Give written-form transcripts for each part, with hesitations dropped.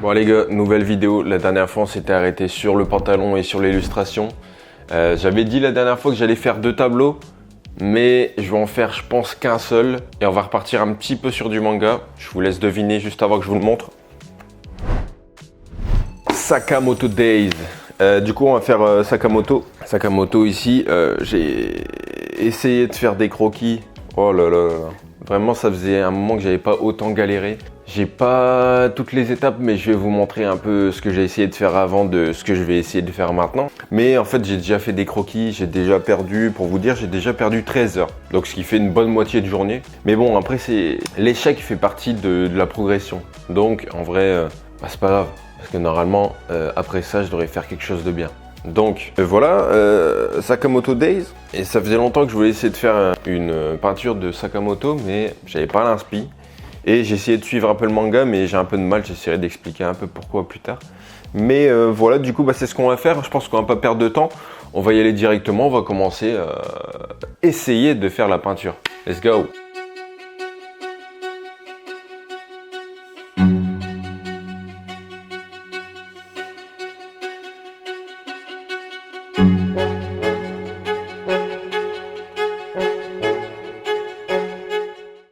Bon les gars, nouvelle vidéo. La dernière fois on s'était arrêté sur le pantalon et sur l'illustration. J'avais dit la dernière fois que j'allais faire 2 tableaux, mais je vais en faire je pense qu'un seul. Et on va repartir un petit peu sur du manga. Je vous laisse deviner juste avant que je vous le montre. Sakamoto Days. Du coup on va faire Sakamoto. Sakamoto ici, j'ai essayé de faire des croquis. Oh là là là. Vraiment ça faisait un moment que j'avais pas autant galéré. J'ai pas toutes les étapes, mais je vais vous montrer un peu ce que j'ai essayé de faire avant de ce que je vais essayer de faire maintenant. Mais en fait j'ai déjà fait des croquis, j'ai déjà perdu, pour vous dire, j'ai déjà perdu 13 heures. Donc ce qui fait une bonne moitié de journée. Mais bon, après c'est l'échec fait partie de la progression. Donc en vrai, c'est pas grave. Parce que normalement, après ça, je devrais faire quelque chose de bien. Donc voilà, Sakamoto Days. Et ça faisait longtemps que je voulais essayer de faire une peinture de Sakamoto, mais j'avais pas l'inspi. Et j'ai essayé de suivre un peu le manga, mais j'ai un peu de mal, j'essaierai d'expliquer un peu pourquoi plus tard. Mais voilà, du coup, c'est ce qu'on va faire. Je pense qu'on va pas perdre de temps. On va y aller directement, on va commencer à essayer de faire la peinture. Let's go!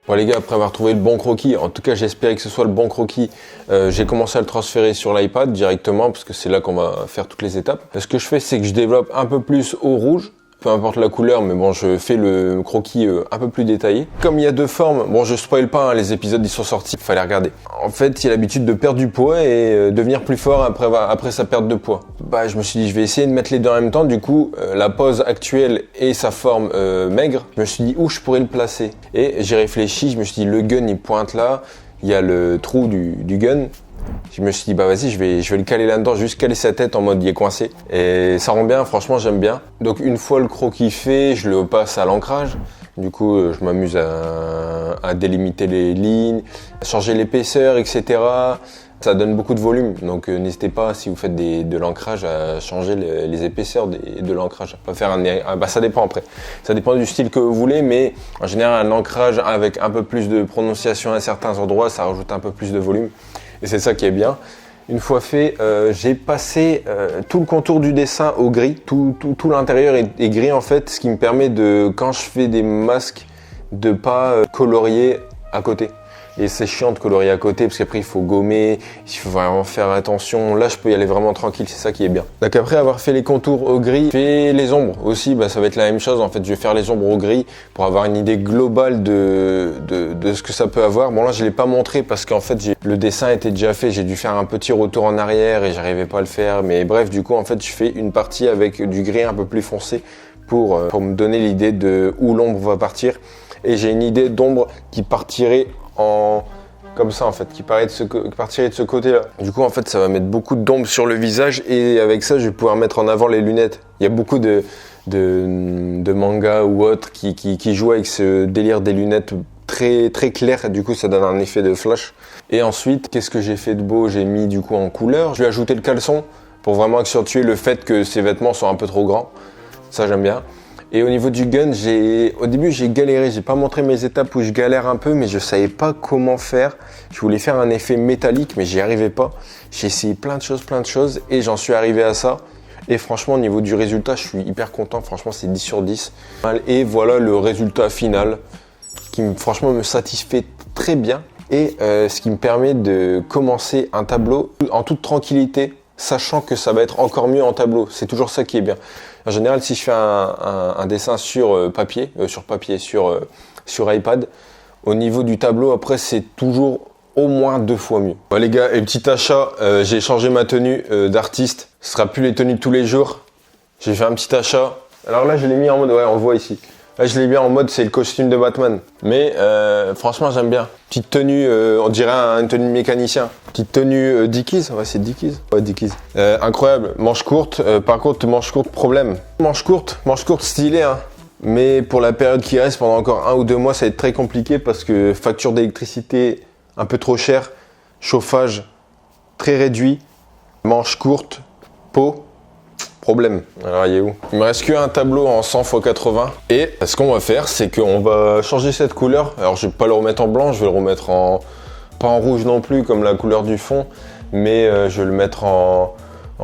Bon les gars, après avoir trouvé le bon croquis, en tout cas j'espérais que ce soit le bon croquis, j'ai commencé à le transférer sur l'iPad directement parce que c'est là qu'on va faire toutes les étapes. Ce que je fais, c'est que je développe un peu plus au rouge, peu importe la couleur, mais bon, je fais le croquis un peu plus détaillé. Comme il y a 2 formes, bon je spoil pas, hein, les épisodes ils sont sortis, il fallait regarder. En fait, il a l'habitude de perdre du poids et devenir plus fort après sa perte de poids. Bah je me suis dit, je vais essayer de mettre les deux en même temps, du coup, la pose actuelle et sa forme maigre, je me suis dit où je pourrais le placer. Et j'ai réfléchi, je me suis dit, le gun il pointe là, il y a le trou du gun. Je me suis dit, bah vas-y, je vais le caler là-dedans, juste caler sa tête en mode il est coincé. Et ça rend bien, franchement, j'aime bien. Donc une fois le croquis fait, je le passe à l'ancrage. Du coup, je m'amuse à délimiter les lignes, à changer l'épaisseur, etc. Ça donne beaucoup de volume, donc n'hésitez pas, si vous faites de l'ancrage, à changer les épaisseurs de l'ancrage. Pas faire ça dépend après. Ça dépend du style que vous voulez, mais en général, un ancrage avec un peu plus de prononciation à certains endroits, ça rajoute un peu plus de volume. Et c'est ça qui est bien. Une fois fait, j'ai passé tout le contour du dessin au gris. Tout l'intérieur est gris en fait, ce qui me permet de, quand je fais des masques, de pas colorier à côté. Et c'est chiant de colorier à côté parce qu'après il faut gommer, il faut vraiment faire attention. Là je peux y aller vraiment tranquille, c'est ça qui est bien. Donc après avoir fait les contours au gris, je fais les ombres aussi, ça va être la même chose en fait. Je vais faire les ombres au gris pour avoir une idée globale de ce que ça peut avoir. Bon là je l'ai pas montré parce qu'en fait le dessin était déjà fait, j'ai dû faire un petit retour en arrière et j'arrivais pas à le faire. Mais bref, du coup en fait je fais une partie avec du gris un peu plus foncé pour me donner l'idée de où l'ombre va partir. Et j'ai une idée d'ombre qui partirait comme ça en fait, qui partirait de ce côté-là. Du coup en fait ça va mettre beaucoup d'ombre sur le visage et avec ça je vais pouvoir mettre en avant les lunettes. Il y a beaucoup de mangas ou autres qui jouent avec ce délire des lunettes très très claires, du coup ça donne un effet de flash. Et ensuite, qu'est-ce que j'ai fait de beau? J'ai mis du coup en couleur, je vais ajouter le caleçon pour vraiment accentuer le fait que ces vêtements sont un peu trop grands. Ça j'aime bien. Et au niveau du gun, au début j'ai galéré, j'ai pas montré mes étapes où je galère un peu, mais je savais pas comment faire. Je voulais faire un effet métallique, mais j'y arrivais pas. J'ai essayé plein de choses et j'en suis arrivé à ça. Et franchement, au niveau du résultat, je suis hyper content. Franchement, c'est 10 sur 10. Et voilà le résultat final qui franchement me satisfait très bien. Et ce qui me permet de commencer un tableau en toute tranquillité, sachant que ça va être encore mieux en tableau. C'est toujours ça qui est bien. En général, si je fais un dessin sur sur iPad, au niveau du tableau, après, c'est toujours au moins 2 fois mieux. Bon, les gars, et petit achat, j'ai changé ma tenue d'artiste. Ce sera plus les tenues de tous les jours. J'ai fait un petit achat. Alors là, je l'ai mis en mode, ouais, on le voit ici. Là, je l'ai mis en mode, c'est le costume de Batman. Mais franchement, j'aime bien. Petite tenue, on dirait une tenue de mécanicien. Petite tenue Dickies, ouais, c'est Dickies. Ouais, Dickies. Incroyable. Manche courte. Par contre, manche courte, problème. Manche courte stylée, hein. Mais pour la période qui reste, pendant encore 1 ou 2 mois, ça va être très compliqué parce que facture d'électricité un peu trop chère, chauffage très réduit, manche courte, peau. Problème. Alors il est où? Il me reste qu'un tableau en 100 x 80. Et ce qu'on va faire, c'est qu'on va changer cette couleur. Alors je vais pas le remettre en blanc, je vais le remettre pas en rouge non plus comme la couleur du fond, mais je vais le mettre en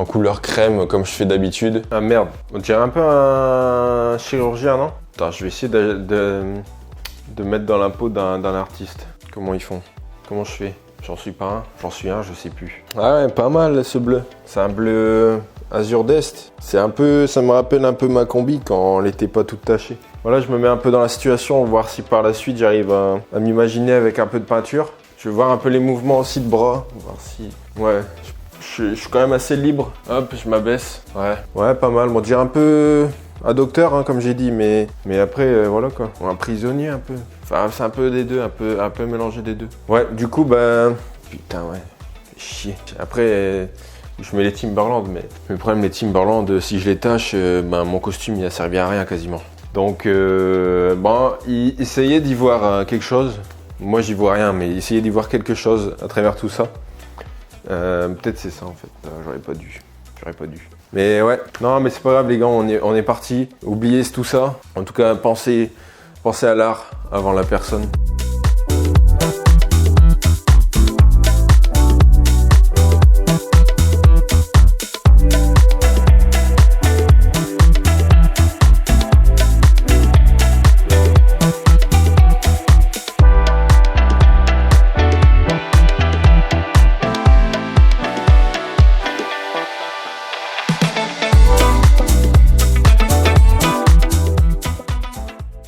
couleur crème comme je fais d'habitude. Ah merde, on dirait un peu un chirurgien, non? Attends, je vais essayer de mettre dans la peau d'un artiste. Comment ils font? Comment je fais? J'en suis pas un, j'en suis un, je sais plus. Ah ouais, pas mal ce bleu. C'est un bleu azur d'Est. C'est un peu, ça me rappelle un peu ma combi quand elle était pas toute tachée. Voilà, je me mets un peu dans la situation, voir si par la suite j'arrive à m'imaginer avec un peu de peinture. Je vais voir un peu les mouvements aussi de bras, voir si... Ouais, je suis quand même assez libre. Hop, je m'abaisse. Ouais, pas mal. Bon, dire un peu un docteur, hein, comme j'ai dit, mais après, voilà quoi. Un prisonnier un peu. Enfin, c'est un peu des deux, un peu mélangé des deux. Ouais, du coup, bah... Putain, ouais. Chier. Après, je mets les Timberland, mais le problème, les Timberland, si je les tâche, ben, mon costume, il a servi à rien quasiment. Donc, bon, essayez d'y voir quelque chose. Moi, j'y vois rien, mais essayez d'y voir quelque chose à travers tout ça. Peut-être c'est ça en fait, j'aurais pas dû. Mais ouais, non mais c'est pas grave les gars, on est parti. Oubliez tout ça. En tout cas, pensez à l'art avant la personne.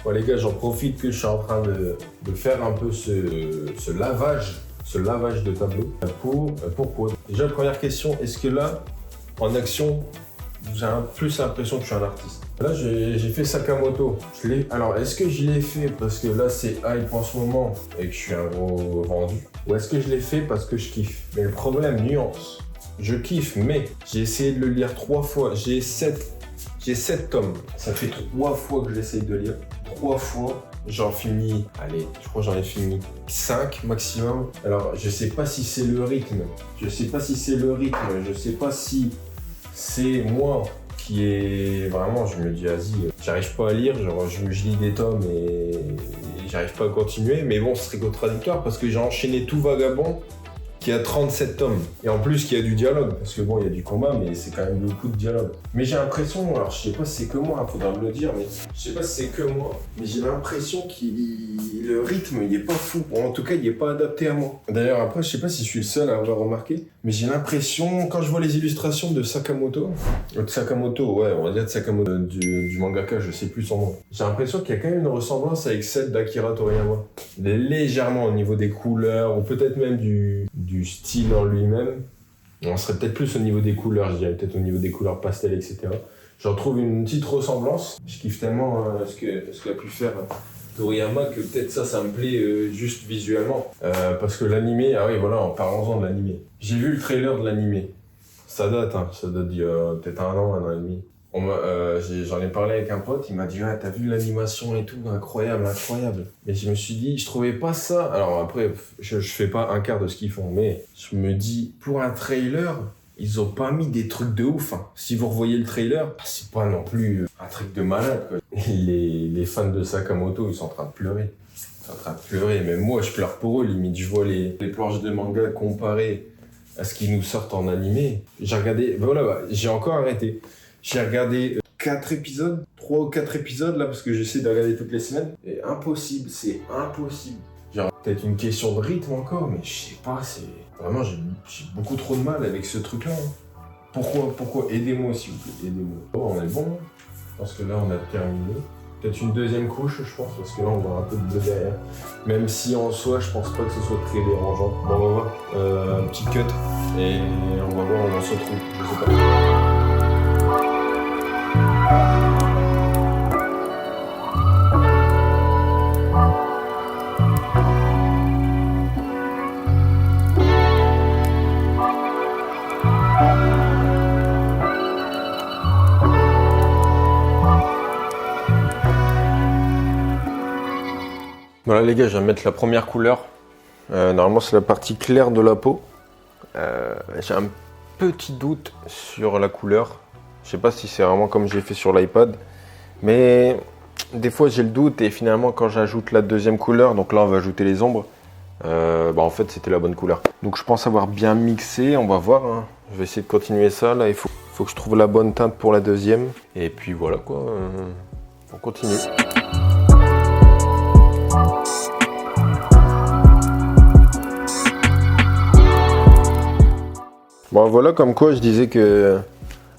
Bon, les gars, j'en profite que je suis en train de faire un peu ce lavage de tableau. Pourquoi? Déjà, première question, est-ce que là, en action, j'ai plus l'impression que je suis un artiste? Là, j'ai fait Sakamoto. Alors, est-ce que je l'ai fait parce que là, c'est hype en ce moment et que je suis un gros vendu? Ou est-ce que je l'ai fait parce que je kiffe? Mais le problème, nuance, je kiffe, mais j'ai essayé de le lire 3 fois. J'ai 7 tomes. Ça fait 3 fois que j'essaye de lire. 3 fois, j'en finis, allez, je crois que j'en ai fini 5 maximum. Alors, je sais pas si c'est le rythme, je sais pas si c'est moi qui est vraiment, je me dis, vas-y, j'arrive pas à lire, genre, je lis des tomes et j'arrive pas à continuer, mais bon, ce serait contradictoire parce que j'ai enchaîné tout Vagabond qui a 37 tomes. Et en plus, qui a du dialogue. Parce que bon, il y a du combat, mais c'est quand même beaucoup de dialogue. Mais j'ai l'impression, alors je sais pas si c'est que moi, faudra me le dire, mais je sais pas si c'est que moi, mais j'ai l'impression que le rythme, il est pas fou. Bon, en tout cas, il est pas adapté à moi. D'ailleurs, après, je sais pas si je suis le seul à avoir remarqué, mais j'ai l'impression, quand je vois les illustrations de Sakamoto, ouais, on va dire de Sakamoto, du mangaka, je sais plus son nom. J'ai l'impression qu'il y a quand même une ressemblance avec celle d'Akira Toriyama. Légèrement au niveau des couleurs, ou peut-être même du style en lui-même. On serait peut-être plus au niveau des couleurs, je dirais peut-être au niveau des couleurs pastel, etc. J'en trouve une petite ressemblance. Je kiffe tellement ce qu'a pu faire Toriyama que peut-être ça me plaît juste visuellement. Parce que l'animé, ah oui voilà, en parlant de l'animé. J'ai vu le trailer de l'animé. Ça date d'il y a peut-être un an et demi. J'en ai parlé avec un pote, il m'a dit ah, t'as vu l'animation et tout, incroyable. Mais je me suis dit, je trouvais pas ça. Alors après, je fais pas un quart de ce qu'ils font, mais je me dis, pour un trailer, ils ont pas mis des trucs de ouf. Hein. Si vous revoyez le trailer, c'est pas non plus un truc de malade, quoi. Les fans de Sakamoto, ils sont en train de pleurer. Même moi, je pleure pour eux, limite. Je vois les planches de manga comparées à ce qu'ils nous sortent en animé. J'ai regardé, j'ai encore arrêté. J'ai regardé 4 épisodes, 3 ou 4 épisodes là parce que j'essaie de regarder toutes les semaines. Et c'est impossible. Genre peut-être une question de rythme encore, mais je sais pas, c'est... Vraiment j'ai beaucoup trop de mal avec ce truc-là. Hein. Pourquoi? Aidez-moi s'il vous plaît, aidez-moi. Oh, on est bon, parce que là on a terminé. Peut-être une deuxième couche je pense, parce que là on voit un peu de bleu derrière. Même si en soi je pense pas que ce soit très dérangeant. Bon on va voir, un petit cut, et on va voir où on se retrouve, je sais pas. Voilà les gars, je vais mettre la première couleur. Normalement c'est la partie claire de la peau. J'ai un petit doute sur la couleur. Je sais pas si c'est vraiment comme j'ai fait sur l'iPad. Mais des fois j'ai le doute et finalement quand j'ajoute la deuxième couleur, donc là on va ajouter les ombres, en fait c'était la bonne couleur. Donc je pense avoir bien mixé, on va voir. Hein. Je vais essayer de continuer ça. Là, il faut que je trouve la bonne teinte pour la deuxième. Et puis voilà quoi, on continue. Bon voilà, comme quoi je disais que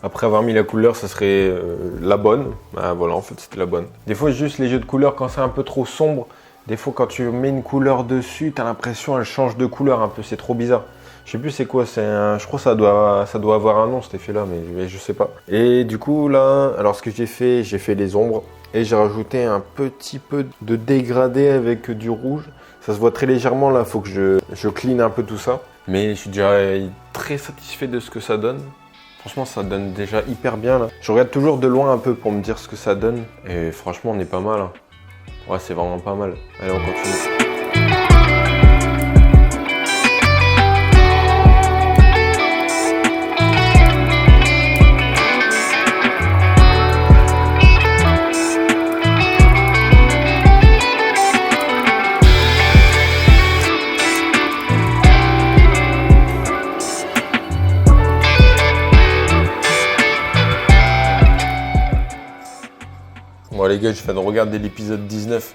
après avoir mis la couleur, ça serait la bonne. Ah, voilà, en fait c'était la bonne. Des fois juste les jeux de couleurs quand c'est un peu trop sombre, des fois quand tu mets une couleur dessus, t'as l'impression qu'elle change de couleur un peu, c'est trop bizarre. Je sais plus c'est quoi, je crois que ça doit avoir un nom cet effet-là, mais je sais pas. Et du coup là, alors ce que j'ai fait les ombres et j'ai rajouté un petit peu de dégradé avec du rouge. Ça se voit très légèrement là, faut que je clean un peu tout ça. Mais je suis déjà très satisfait de ce que ça donne. Franchement, ça donne déjà hyper bien là. Je regarde toujours de loin un peu pour me dire ce que ça donne. Et franchement, on est pas mal. Hein. Ouais, c'est vraiment pas mal. Allez, on continue. Bon les gars, je viens de regarder l'épisode 19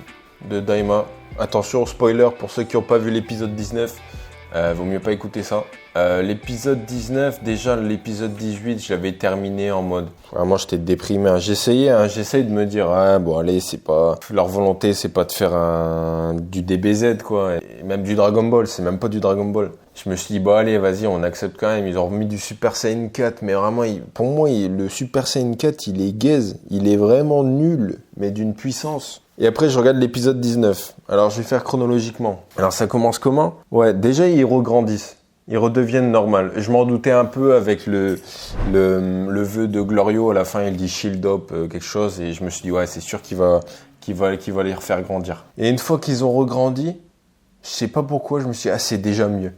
de Daima. Attention, spoiler pour ceux qui n'ont pas vu l'épisode 19, vaut mieux pas écouter ça. L'épisode 19, déjà l'épisode 18, je l'avais terminé en mode... Vraiment, j'étais déprimé. Hein. J'essaye de me dire, ah bon allez, c'est pas... Leur volonté, c'est pas de faire du DBZ quoi. Et même du Dragon Ball, c'est même pas du Dragon Ball. Je me suis dit, bah allez, vas-y, on accepte quand même. Ils ont remis du Super Saiyan 4, mais vraiment, pour moi, le Super Saiyan 4, il est gaze. Il est vraiment nul, mais d'une puissance. Et après, je regarde l'épisode 19. Alors, je vais faire chronologiquement. Alors, ça commence comment? Ouais, déjà, ils regrandissent. Ils redeviennent normal. Je m'en doutais un peu avec le vœu de Glorio. À la fin, il dit Shield Up, quelque chose. Et je me suis dit, ouais, c'est sûr qu'il va les refaire grandir. Et une fois qu'ils ont regrandi, je sais pas pourquoi, je me suis dit, ah, c'est déjà mieux.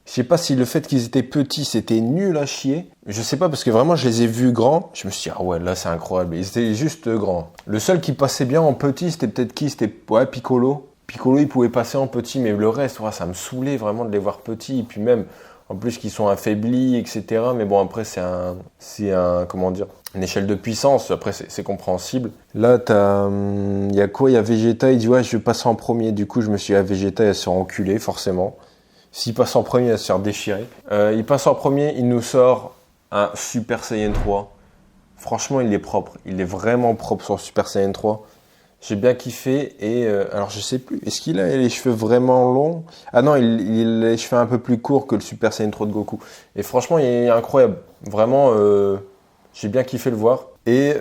Je sais pas si le fait qu'ils étaient petits, c'était nul à chier. Je sais pas, parce que vraiment, je les ai vus grands. Je me suis dit, ah ouais, là, c'est incroyable. Ils étaient juste grands. Le seul qui passait bien en petit, c'était peut-être qui? C'était, ouais, Piccolo. Piccolo, il pouvait passer en petit, mais le reste, ouais, ça me saoulait vraiment de les voir petits. Et puis même, en plus, qu'ils sont affaiblis, etc. Mais bon, après, c'est comment dire, une échelle de puissance. Après, c'est compréhensible. Là, il y a quoi? Il y a Vegeta, il dit, ouais, je vais passer en premier. Du coup, je me suis dit, ah, Vegeta, elle se fait enculer, forcément. S'il passe en premier, il va se faire déchirer. Il passe en premier, il nous sort un Super Saiyan 3. Franchement, il est propre. Il est vraiment propre sur Super Saiyan 3. J'ai bien kiffé. Et alors, je sais plus. Est-ce qu'il a les cheveux vraiment longs? Ah non, il a les cheveux un peu plus courts que le Super Saiyan 3 de Goku. Et franchement, il est incroyable. Vraiment, j'ai bien kiffé le voir. Et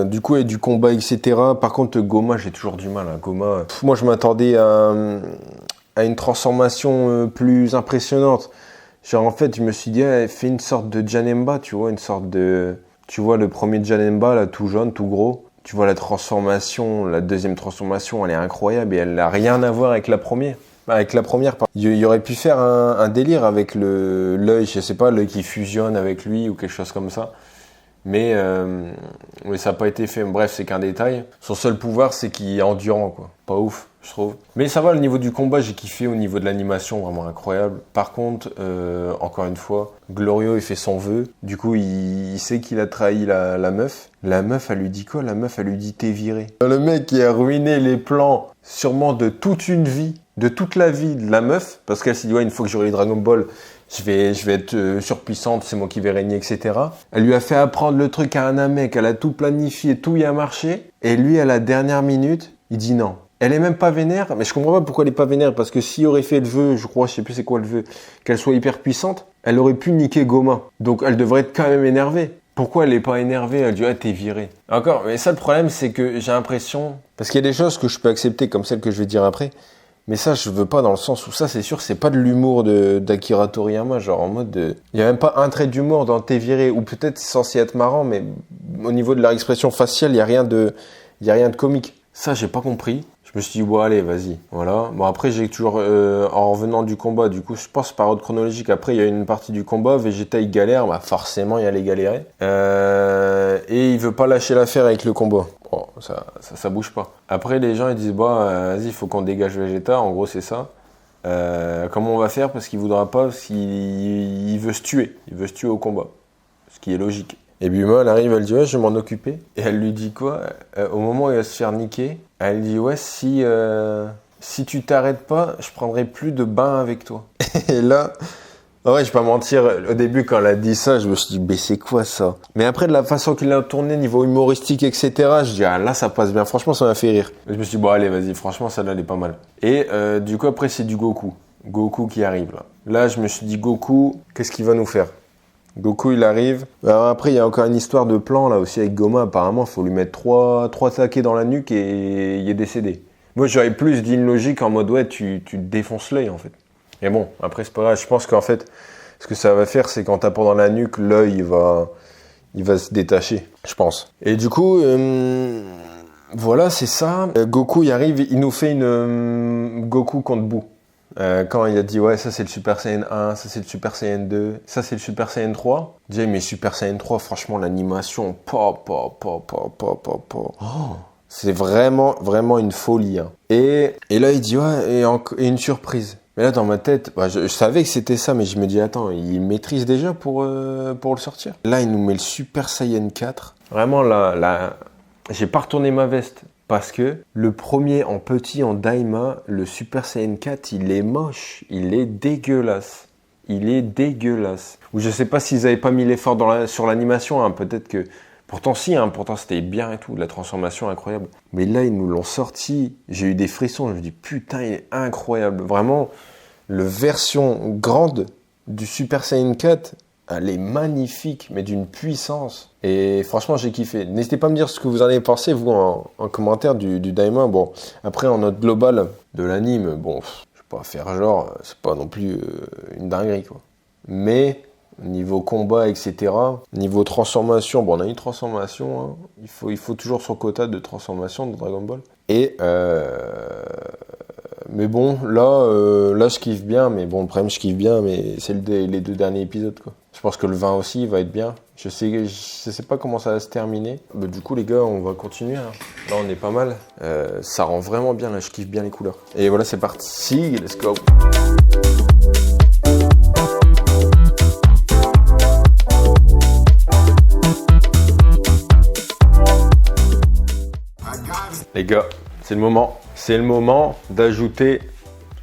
du coup, il y a du combat, etc. Par contre, Goma, j'ai toujours du mal. Hein. Goma, moi, je m'attendais à une transformation plus impressionnante. Genre en fait, je me suis dit, elle fait une sorte de Janemba, tu vois, une sorte de... Tu vois le premier Janemba, là, tout jaune, tout gros. Tu vois la transformation, la deuxième transformation, elle est incroyable et elle n'a rien à voir avec la première. Avec la première, il y aurait pu faire un délire avec l'œil, je sais pas, l'œil qui fusionne avec lui ou quelque chose comme ça. Mais ça n'a pas été fait. Bref, c'est qu'un détail. Son seul pouvoir, c'est qu'il est endurant, quoi. Pas ouf, je trouve. Mais ça va, le niveau du combat, j'ai kiffé au niveau de l'animation, vraiment incroyable. Par contre, encore une fois, Glorio, il fait son vœu. Du coup, il sait qu'il a trahi la meuf. La meuf, elle lui dit quoi? La meuf, elle lui dit t'es viré. Le mec qui a ruiné les plans, sûrement de toute une vie, de toute la vie de la meuf, parce qu'elle s'est dit, ouais, une fois que j'aurai les Dragon Ball, je vais être surpuissante, c'est moi qui vais régner, etc. Elle lui a fait apprendre le truc à un mec, elle a tout planifié, tout y a marché. Et lui, à la dernière minute, il dit non. Elle est même pas vénère, mais je comprends pas pourquoi elle est pas vénère, parce que s'il aurait fait le vœu, je crois, je sais plus c'est quoi le vœu, qu'elle soit hyper puissante, elle aurait pu niquer Goma. Donc elle devrait être quand même énervée. Pourquoi elle est pas énervée? Elle dit, ah, t'es viré. Encore, mais ça, le problème, c'est que j'ai l'impression... Parce qu'il y a des choses que je peux accepter, comme celles que je vais dire après, mais ça, je veux pas dans le sens où ça, c'est sûr, c'est pas de l'humour d'Akira Toriyama, genre en mode de... Il y a même pas un trait d'humour dans T'es viré, ou peut-être c'est censé être marrant, mais au niveau de leur expression faciale, il y a rien de comique. Ça, j'ai pas compris. Je me suis dit, bon, allez, vas-y, voilà. Bon, après, j'ai toujours, en revenant du combat, du coup, je pense par ordre chronologique, après, il y a une partie du combat, Vegeta, il galère, bah, forcément, il allait galérer. Et il veut pas lâcher l'affaire avec le combat. Bon, ça bouge pas. Après, les gens, ils disent, bah, vas-y, il faut qu'on dégage Vegeta, en gros, c'est ça. comment on va faire parce qu'il voudra pas, parce qu'il veut se tuer. Il veut se tuer au combat. Ce qui est logique. Et Bulma, elle arrive, elle dit ouais, je vais m'en occuper. Et elle lui dit quoi? Au moment où il va se faire niquer, elle dit ouais, si tu t'arrêtes pas, je prendrai plus de bain avec toi. Et là, ouais, je vais pas mentir, au début quand elle a dit ça, je me suis dit mais c'est quoi ça? Mais après de la façon qu'il a tourné niveau humoristique, etc., je dis ah là ça passe bien, franchement ça m'a fait rire. Et je me suis dit bon allez vas-y, franchement ça là elle est pas mal. Et du coup après c'est du Goku. Goku qui arrive là. Là je me suis dit Goku, qu'est-ce qu'il va nous faire? Goku il arrive. Alors après il y a encore une histoire de plan là aussi avec Goma, apparemment il faut lui mettre trois taquets dans la nuque et il est décédé. Moi j'aurais plus dit une logique en mode ouais tu te défonces l'œil en fait. Et bon, après c'est pas grave, je pense qu'en fait, ce que ça va faire, c'est qu'en tapant dans la nuque, l'œil il va se détacher, je pense. Et du coup, voilà, c'est ça. Goku, il arrive, il nous fait une Goku contre Boo. Quand il a dit, ouais, ça c'est le Super Saiyan 1, ça c'est le Super Saiyan 2, ça c'est le Super Saiyan 3. Je disais, mais Super Saiyan 3, franchement, l'animation, c'est vraiment une folie. Hein. Et là, il dit, ouais, et une surprise. Mais là, dans ma tête, je savais que c'était ça, mais je me dis, attends, il maîtrise déjà pour le sortir. Là, il nous met le Super Saiyan 4. Vraiment, là, j'ai pas retourné ma veste. Parce que le premier en petit, en Daima, le Super Saiyan 4, il est moche. Il est dégueulasse. Ou je sais pas s'ils avaient pas mis l'effort sur l'animation, hein, peut-être que... Pourtant si, hein, pourtant c'était bien et tout, la transformation incroyable. Mais là, ils nous l'ont sorti, j'ai eu des frissons, je me dis putain, il est incroyable. Vraiment, la version grande du Super Saiyan 4, elle est magnifique, mais d'une puissance. Et franchement, j'ai kiffé. N'hésitez pas à me dire ce que vous en avez pensé, vous, en commentaire du Daima. Bon, après, en note globale de l'anime, bon, je vais pas faire genre, c'est pas non plus une dinguerie, quoi. Mais... Niveau combat, etc. Niveau transformation, bon, on a une transformation. Hein. Il faut toujours son quota de transformation dans Dragon Ball. Et mais bon, là, je kiffe bien. Mais bon, le problème, je kiffe bien, mais c'est les 2 derniers épisodes, quoi. Je pense que le 20 aussi va être bien. Je sais pas comment ça va se terminer. Mais du coup, les gars, on va continuer. Hein. Là, on est pas mal. Ça rend vraiment bien. Là, je kiffe bien les couleurs. Et voilà, c'est parti. Let's go. Les gars, c'est le moment d'ajouter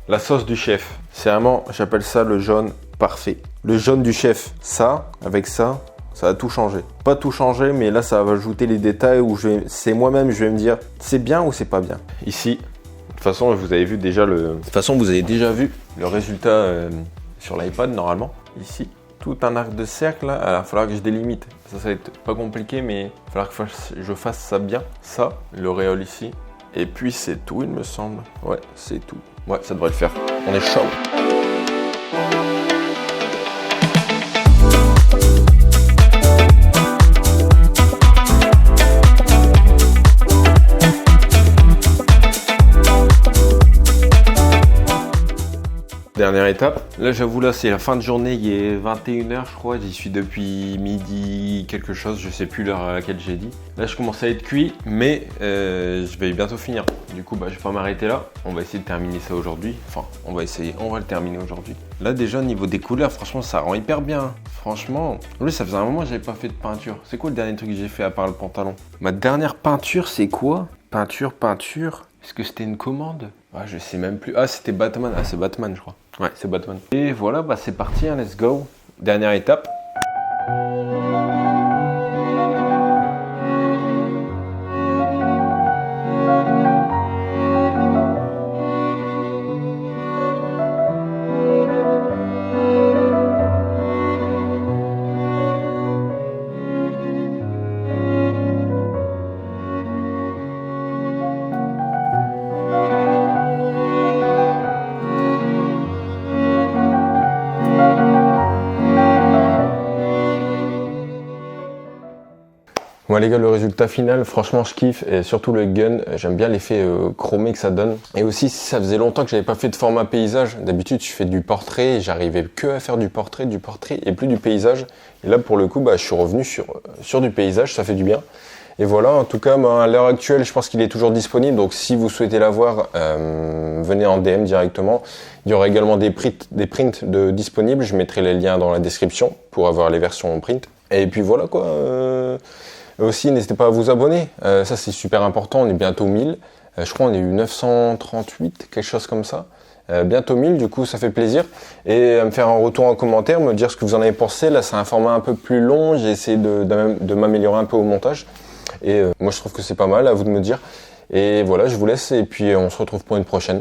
la sauce du chef. C'est vraiment, j'appelle ça le jaune parfait. Le jaune du chef, ça, avec ça, ça va tout changer. Pas tout changer, mais là, ça va ajouter les détails où c'est moi-même, je vais me dire, c'est bien ou c'est pas bien. Ici, de toute façon, vous avez déjà vu le résultat sur l'iPad, normalement. Ici, tout un arc de cercle, là, il va falloir que je délimite. Ça va être pas compliqué, mais il va falloir que je fasse ça bien. Ça, l'auréole ici. Et puis c'est tout, il me semble. Ouais, c'est tout. Ouais, ça devrait le faire. On est chaud. Dernière étape. Là, j'avoue, là, c'est la fin de journée. Il est 21h, je crois. J'y suis depuis midi quelque chose. Je sais plus l'heure à laquelle j'ai dit. Là, je commence à être cuit, mais je vais bientôt finir. Du coup, je vais pas m'arrêter là. On va essayer de terminer ça aujourd'hui. Enfin, on va le terminer aujourd'hui. Là, déjà, au niveau des couleurs, franchement, ça rend hyper bien. Franchement, oui, ça faisait un moment que j'avais pas fait de peinture. C'est quoi le dernier truc que j'ai fait à part le pantalon? Ma dernière peinture, c'est quoi? Peinture. Est-ce que c'était une commande? Ah, je sais même plus. Ah, c'était Batman. Ah, c'est Batman, je crois. Ouais, c'est Batman. Et voilà, c'est parti, hein, let's go. Dernière étape. Bon les gars, le résultat final, franchement je kiffe et surtout le gun, j'aime bien l'effet chromé que ça donne. Et aussi ça faisait longtemps que j'avais pas fait de format paysage. D'habitude je fais du portrait et j'arrivais que à faire du portrait et plus du paysage. Et là pour le coup je suis revenu sur du paysage, ça fait du bien. Et voilà, en tout cas, à l'heure actuelle, je pense qu'il est toujours disponible. Donc si vous souhaitez l'avoir, venez en DM directement. Il y aura également des prints disponibles. Je mettrai les liens dans la description pour avoir les versions en print. Et puis voilà quoi. Aussi, n'hésitez pas à vous abonner. Ça, c'est super important. On est bientôt 1000. Je crois qu'on est eu 938, quelque chose comme ça. Bientôt 1000, du coup, ça fait plaisir. Et me faire un retour en commentaire, me dire ce que vous en avez pensé. Là, c'est un format un peu plus long. J'ai essayé de m'améliorer un peu au montage. Et moi, je trouve que c'est pas mal, à vous de me dire. Et voilà, je vous laisse et puis on se retrouve pour une prochaine.